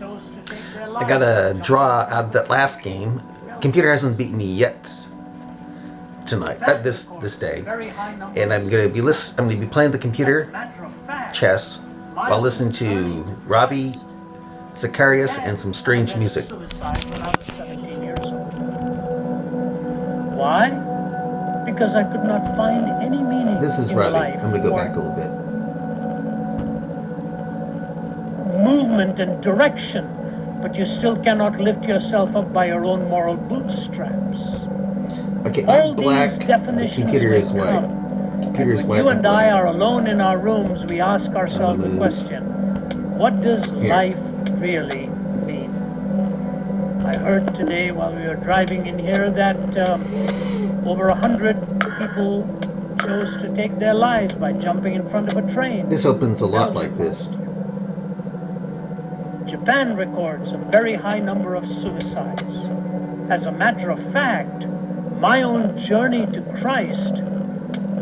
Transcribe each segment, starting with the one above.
I got a draw out of that last game. Computer hasn't beaten me yet tonight, this day, and I'm going to be playing the computer chess while listening to Ravi Zakarias and some strange music. Why? Because I could not find any meaning. This is Ravi. I'm going to go back a little bit. Movement and direction, but you still cannot lift yourself up by your own moral bootstraps. Okay, all I'm black. These definitions the computer is white. Computer is white. You and I are alone in our rooms. We ask ourselves the question: what does life really mean? I heard today while we were driving in here that over 100 people chose to take their lives by jumping in front of a train. This opens a lot like this. Japan records a very high number of suicides. As a matter of fact, my own journey to Christ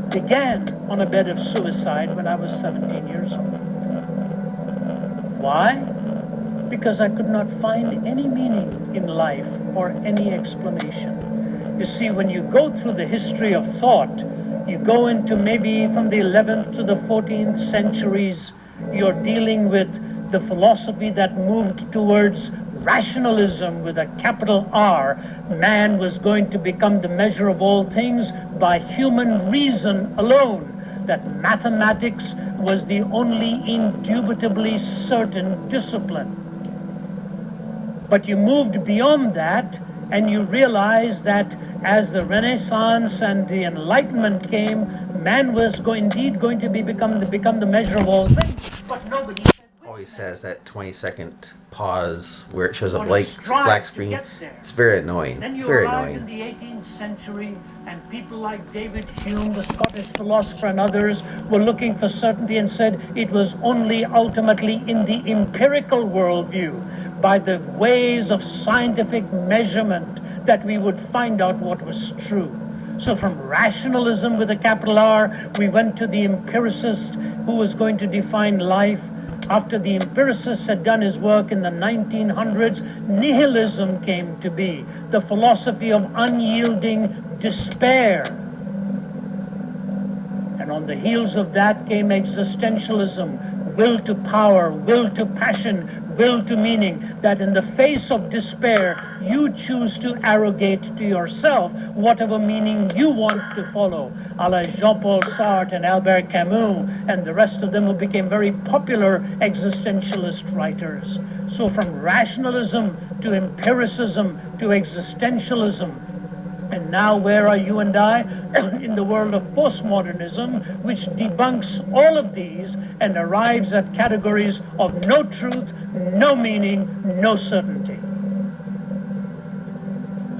began on a bed of suicide when I was 17 years old. Why? Because I could not find any meaning in life or any explanation. You see, when you go through the history of thought, you go into maybe from the 11th to the 14th centuries, you're dealing with the philosophy that moved towards rationalism with a capital R. Man was going to become the measure of all things by human reason alone. That mathematics was the only indubitably certain discipline. But you moved beyond that, and you realized that as the Renaissance and the Enlightenment came, man was indeed going to become the measure of all things. But nobody always has that 20-second pause where it shows a black screen. It's very annoying. Then you very arrived annoying. in the 18th century, and people like David Hume, the Scottish philosopher, and others were looking for certainty and said it was only ultimately in the empirical worldview, by the ways of scientific measurement, that we would find out what was true. So from rationalism with a capital R, we went to the empiricist who was going to define life. After the empiricist had done his work in the 1900s, nihilism came to be, the philosophy of unyielding despair. And on the heels of that came existentialism, will to power, will to passion, will to meaning, that in the face of despair, you choose to arrogate to yourself whatever meaning you want to follow, a la Jean-Paul Sartre and Albert Camus and the rest of them who became very popular existentialist writers. So from rationalism to empiricism to existentialism, and now where are you and I? In the world of postmodernism, which debunks all of these and arrives at categories of no truth, no meaning, no certainty.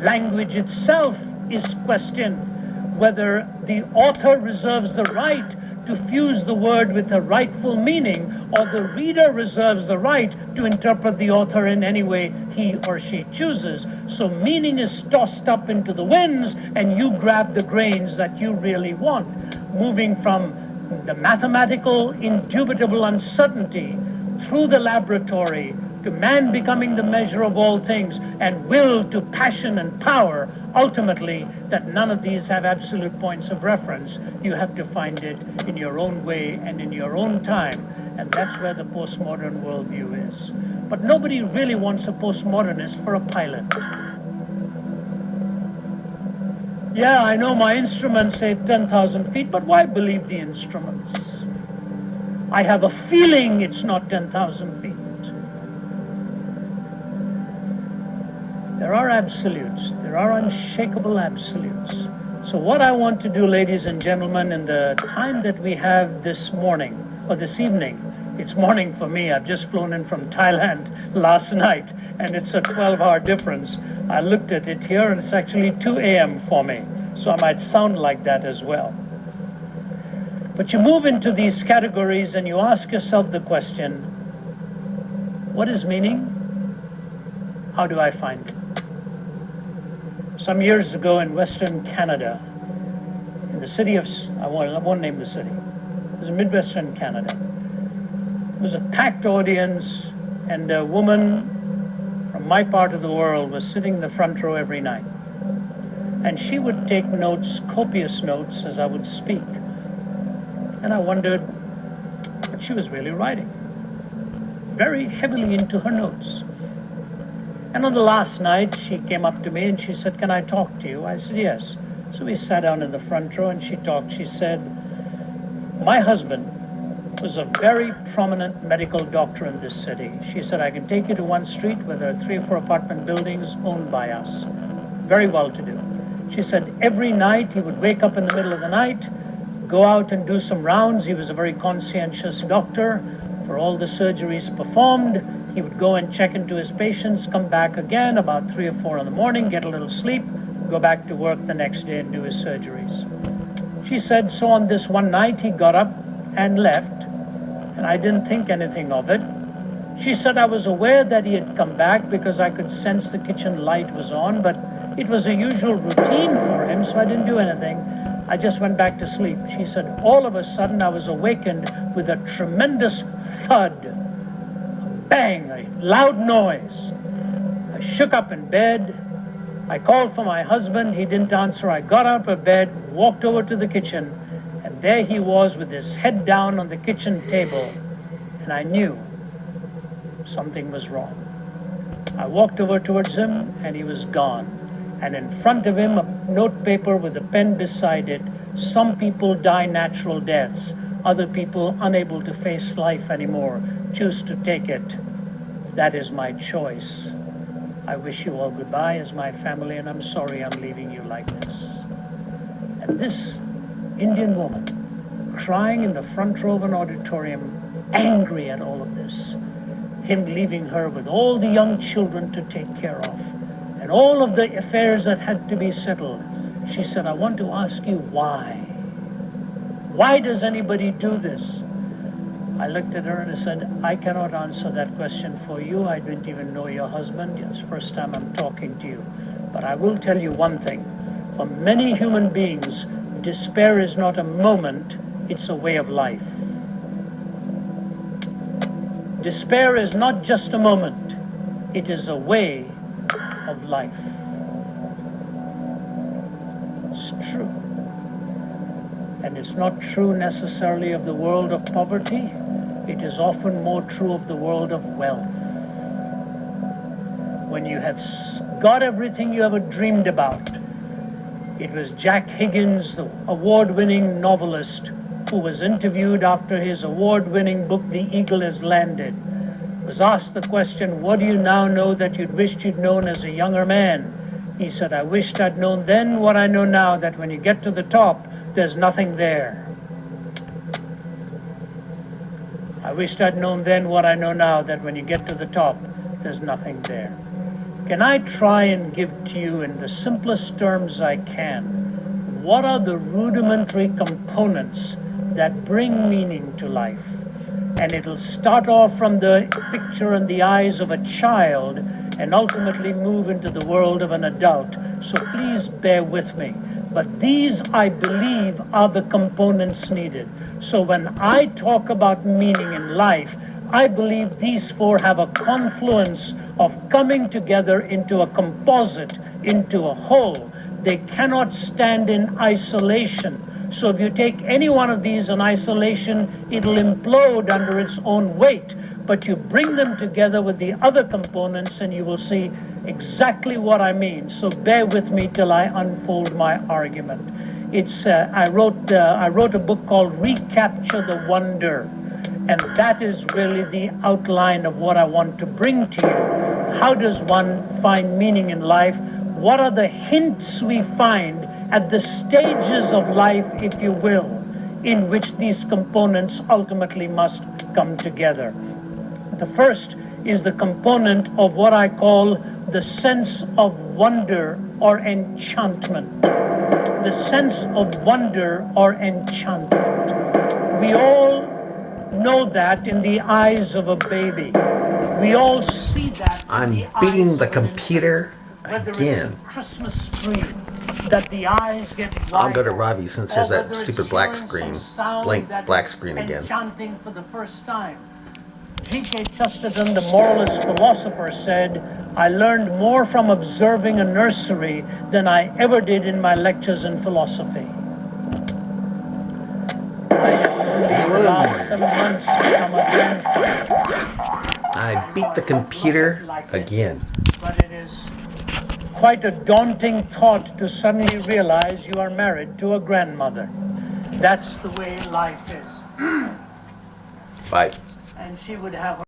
Language itself is questioned, whether the author reserves the right to fuse the word with a rightful meaning, or the reader reserves the right to interpret the author in any way he or she chooses. So meaning is tossed up into the winds, and you grab the grains that you really want, moving from the mathematical, indubitable uncertainty through the laboratory to man becoming the measure of all things, and will to passion and power, ultimately, that none of these have absolute points of reference. You have to find it in your own way and in your own time, and that's where the postmodern worldview is. But nobody really wants a postmodernist for a pilot. Yeah, I know my instruments say 10,000 feet, but why believe the instruments? I have a feeling it's not 10,000 feet. There are absolutes. There are unshakable absolutes. So what I want to do, ladies and gentlemen, in the time that we have this morning, or this evening, it's morning for me. I've just flown in from Thailand last night, and it's a 12-hour difference. I looked at it here, and it's actually 2 a.m. for me. So I might sound like that as well. But you move into these categories, and you ask yourself the question, what is meaning? How do I find it? Some years ago in Western Canada, in the city of, I won't name the city, it was in Midwestern Canada. It was a packed audience, And a woman from my part of the world was sitting in the front row every night. And she would take notes, copious notes, as I would speak. And I wondered what she was really writing. Very heavily into her notes. And on the last night, she came up to me and she said, "Can I talk to you?" I said, "Yes." So we sat down in the front row and she talked. She said, "My husband was a very prominent medical doctor in this city." She said, "I can take you to one street where there are 3 or 4 apartment buildings owned by us. Very well to do." She said every night he would wake up in the middle of the night, go out and do some rounds. He was a very conscientious doctor. For all the surgeries performed, he would go and check into his patients, come back again about 3 or 4 in the morning, get a little sleep, go back to work the next day and do his surgeries. She said, so on this one night he got up and left, and I didn't think anything of it. She said, I was aware that he had come back because I could sense the kitchen light was on, but it was a usual routine for him, so I didn't do anything. I just went back to sleep. She said, all of a sudden I was awakened with a tremendous thud, a bang, a loud noise. I shook up in bed. I called for my husband. He didn't answer. I got out of bed, walked over to the kitchen, and there he was with his head down on the kitchen table, and I knew something was wrong. I walked over towards him, and he was gone. And in front of him, a notepaper with a pen beside it. Some people die natural deaths. Other people, unable to face life anymore, choose to take it. That is my choice. I wish you all goodbye as my family, and I'm sorry I'm leaving you like this. And this Indian woman, crying in the front row of an auditorium, angry at all of this, him leaving her with all the young children to take care of, and all of the affairs that had to be settled. She said, I want to ask you why. Why does anybody do this? I looked at her and I said, I cannot answer that question for you. I didn't even know your husband. It's the first time I'm talking to you. But I will tell you one thing. For many human beings, despair is not a moment, it's a way of life. Despair is not just a moment, it is a way of life. It's true. And it's not true necessarily of the world of poverty. It is often more true of the world of wealth. When you have got everything you ever dreamed about. It was Jack Higgins, the award-winning novelist, who was interviewed after his award-winning book, The Eagle Has Landed, was asked the question, what do you now know that you'd wished you'd known as a younger man? He said, I wished I'd known then what I know now, that when you get to the top, there's nothing there. I wished I'd known then what I know now, that when you get to the top, there's nothing there. Can I try and give to you in the simplest terms I can, what are the rudimentary components that bring meaning to life? And it'll start off from the picture in the eyes of a child and ultimately move into the world of an adult. So please bear with me. But these, I believe, are the components needed. So when I talk about meaning in life, I believe these 4 have a confluence of coming together into a composite, into a whole. They cannot stand in isolation. So if you take any one of these in isolation, it'll implode under its own weight. But you bring them together with the other components and you will see exactly what I mean. So bear with me till I unfold my argument. I wrote a book called Recapture the Wonder. And that is really the outline of what I want to bring to you. How does one find meaning in life? What are the hints we find at the stages of life, if you will, in which these components ultimately must come together? The first is the component of what I call the sense of wonder or enchantment. The sense of wonder or enchantment. We all know that in the eyes of a baby. We all see that. I'm beating the computer again. Christmas tree, that the eyes get wide. I'll go to Ravi since there's that stupid black screen. Blank black screen again. Enchanting for the first time. G.K. Chesterton, the moralist philosopher, said, "I learned more from observing a nursery than I ever did in my lectures in philosophy." I have only in the last 7 months become a grandfather. I beat the computer again. But it is quite a daunting thought to suddenly realize you are married to a grandmother. That's the way life is. Bye. And she would have